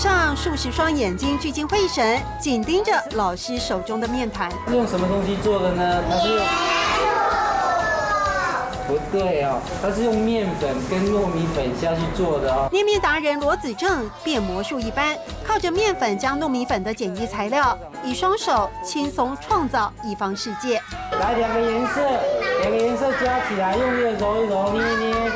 上数十双眼睛聚精会神，紧盯着老师手中的面团。是用什么东西做的呢？它是用……不对哦，它是用面粉跟糯米粉下去做的哦。捏面达人罗子正变魔术一般，靠着面粉加糯米粉的简易材料，以双手轻松创造一方世界。来两个颜色加起来，用力揉一揉，捏一捏。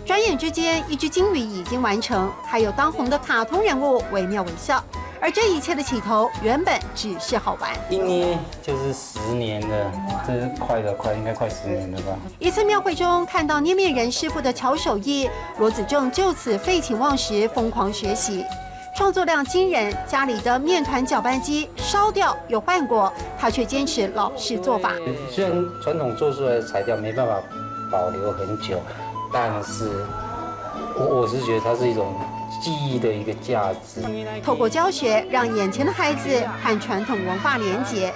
转眼之间，一只金鱼已经完成，还有当红的卡通人物惟妙惟肖。而这一切的起头，原本只是好玩。一捏就是10年了，这是应该快10年了吧。一次庙会中看到捏面人师傅的巧手艺，罗子正就此废寝忘食，疯狂学习。创作量惊人，家里的面团搅拌机烧掉又换过，他却坚持老式做法。虽然传统做出来的材料没办法保留很久，但是我是觉得它是一种记忆的一个价值。透过教学，让眼前的孩子和传统文化连结。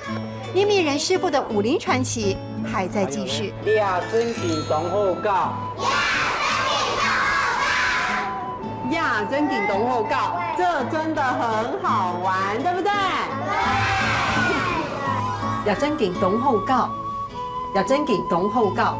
捏面人师傅的武林传奇还在继续。亚真品同后告，亚真顶东后告，这真的很好玩，对不对？亚真顶东后告，亚真顶东后告。